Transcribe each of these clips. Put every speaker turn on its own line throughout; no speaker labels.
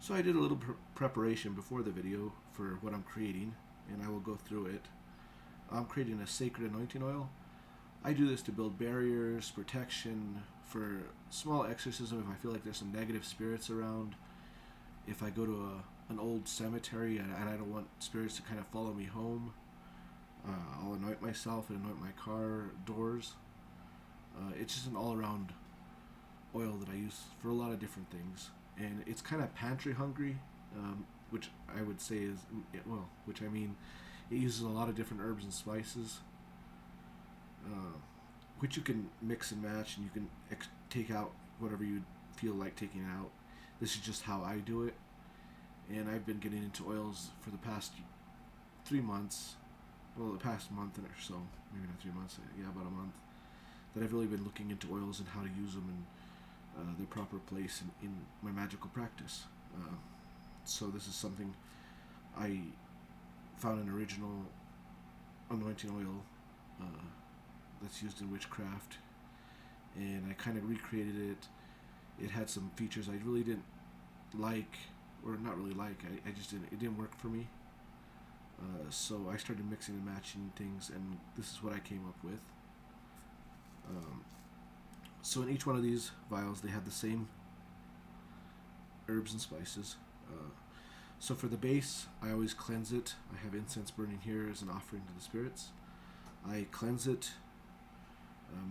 So I did a little preparation before the video for what I'm creating, and I will go through it. I'm creating a sacred anointing oil. I do this to build barriers, protection, for small exorcism if I feel like there's some negative spirits around. If I go to an old cemetery and I don't want spirits to kind of follow me home, I'll anoint myself and anoint my car doors. It's just an all-around oil that I use for a lot of different things, and it's kind of pantry hungry, which I would say is, well, which I mean, it uses a lot of different herbs and spices, which you can mix and match, and you can take out whatever you feel like taking out. This is just how I do it, and I've been getting into oils for the past 3 months, well, the past month or so, maybe not 3 months, yeah, about a month, that I've really been looking into oils and how to use them and their proper place in my magical practice. So this is something I found an original anointing oil that's used in witchcraft, and I kind of recreated it. It had some features I really didn't like, or not really like. I just didn't. It didn't work for me. So I started mixing and matching things, and this is what I came up with. So in each one of these vials, they have the same herbs and spices. So for the base, I always cleanse it. I have incense burning here as an offering to the spirits. I cleanse it,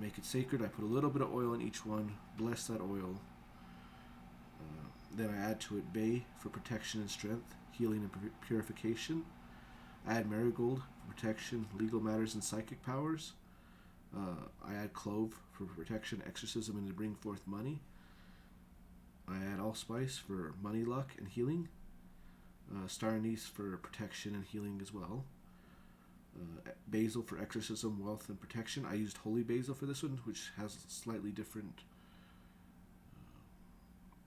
make it sacred. I put a little bit of oil in each one, bless that oil. Then I add to it bay for protection and strength, healing and purification. I add Marigold for protection, legal matters, and psychic powers. I add Clove for protection, exorcism, and to bring forth money. I add Allspice for money, luck, and healing. Star Anise for protection and healing as well. Basil for exorcism, wealth, and protection. I used holy basil for this one, which has slightly different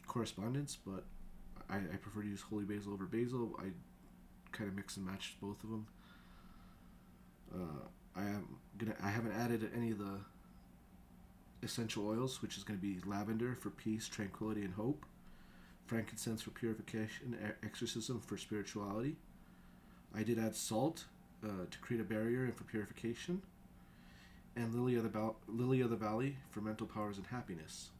correspondence, but I prefer to use holy basil over basil. I kind of mix and match both of them. I haven't added any of the essential oils, which is going to be lavender for peace, tranquility, and hope. Frankincense for purification, exorcism for spirituality. I did add salt to create a barrier and for purification, and lily of the valley for mental powers and happiness.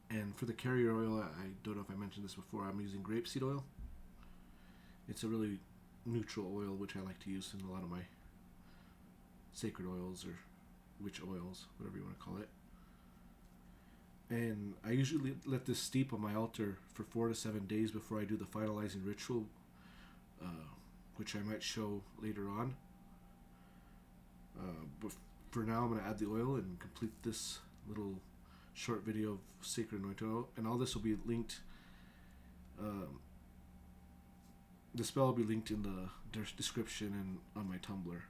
And for the carrier oil, I don't know if I mentioned this before, I'm using grapeseed oil. It's a really neutral oil, which I like to use in a lot of my sacred oils or witch oils, whatever you want to call it. And I usually let this steep on my altar for 4 to 7 days before I do the finalizing ritual, which I might show later on. But for now, I'm going to add the oil and complete this little short video of sacred anointing oil, and all this will be linked. The spell will be linked in the description and on my Tumblr.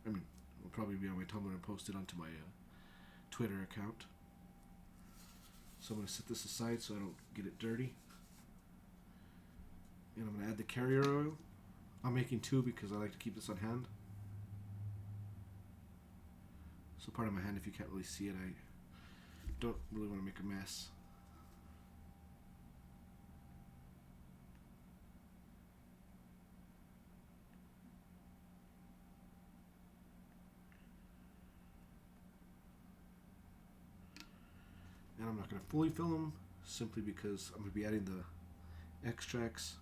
I mean, it will probably be on my Tumblr and posted onto my Twitter account. So I'm going to set this aside so I don't get it dirty. And I'm going to add the carrier oil. I'm making 2 because I like to keep this on hand. So part of my hand, if you can't really see it, I don't really want to make a mess. And I'm not going to fully fill them, simply because I'm going to be adding the extracts.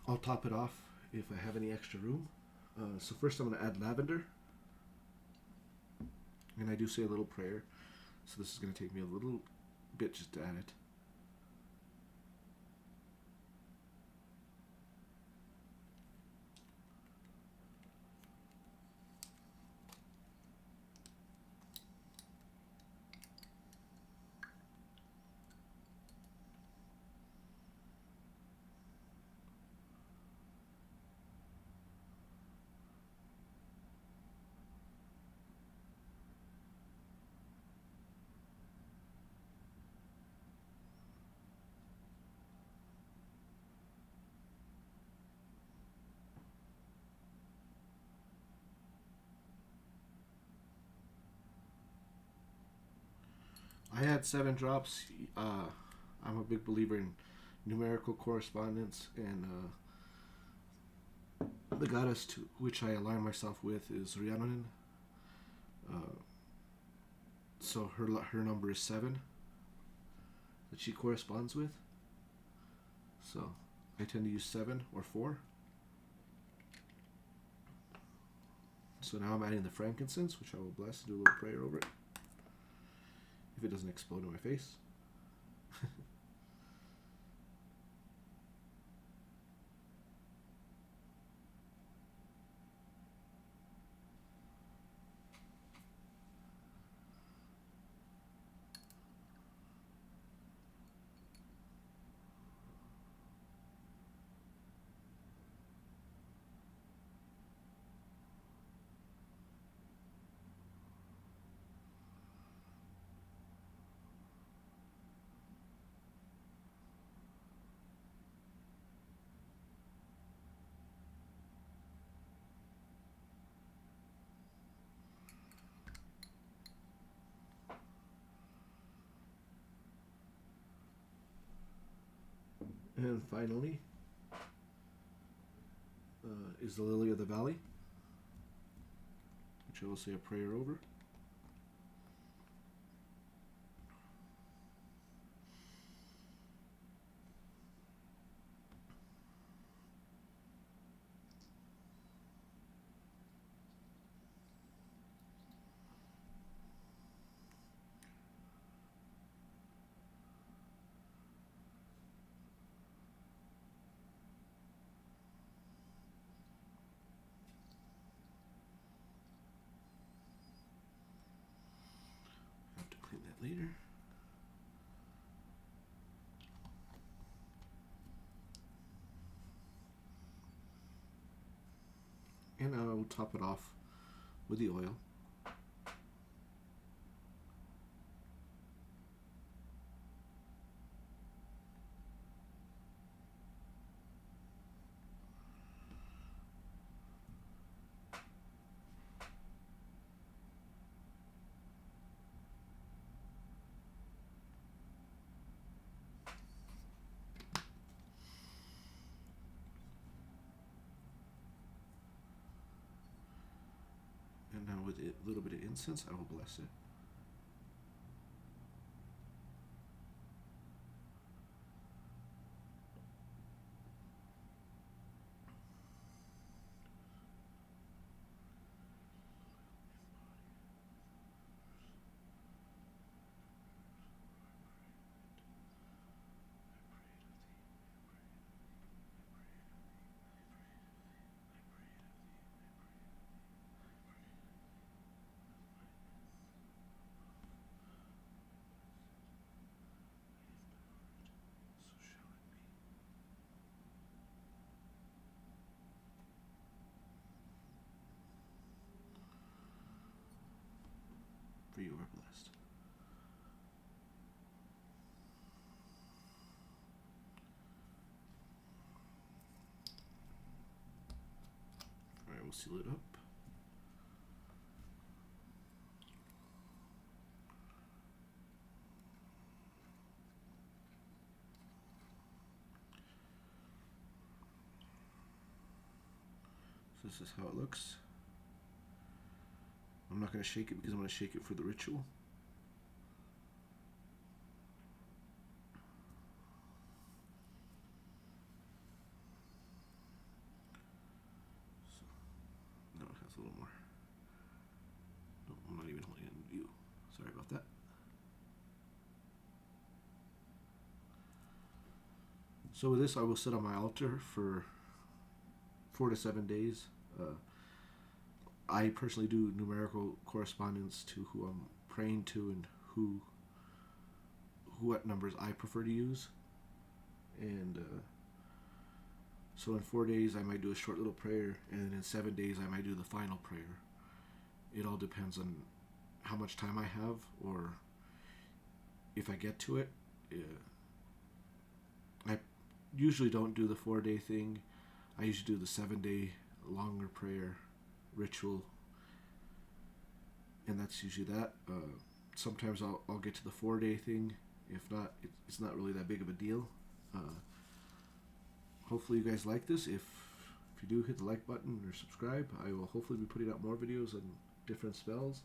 I'll top it off if I have any extra room. So first I'm going to add lavender. And I do say a little prayer. So this is going to take me a little bit just to add it. I had 7 drops. I'm a big believer in numerical correspondence, and the goddess to which I align myself with is Rhiannon. So her number is 7 that she corresponds with. So I tend to use 7 or 4. So now I'm adding the frankincense, which I will bless and do a little prayer over it. If it doesn't explode in my face. And finally is the Lily of the Valley, which I will say a prayer over. I have to clean that later. And I will top it off with the oil. And now with a little bit of incense, I will bless it. For you are blessed. Alright, we'll seal it up. So this is how it looks. I'm not going to shake it because I'm going to shake it for the ritual. So, now it has a little more. No, I'm not even holding it in view. Sorry about that. So with this, I will sit on my altar for 4 to 7 days. I personally do numerical correspondence to who I'm praying to and what numbers I prefer to use. And so in 4 days I might do a short little prayer, and then in 7 days I might do the final prayer. It all depends on how much time I have, or if I get to it. I usually don't do the 4-day thing. I usually do the 7-day longer prayer ritual, and that's usually that. Sometimes I'll get to the 4-day thing. If not, it's not really that big of a deal. Hopefully you guys like this. If you do, hit the like button or subscribe. I will hopefully be putting out more videos on different spells.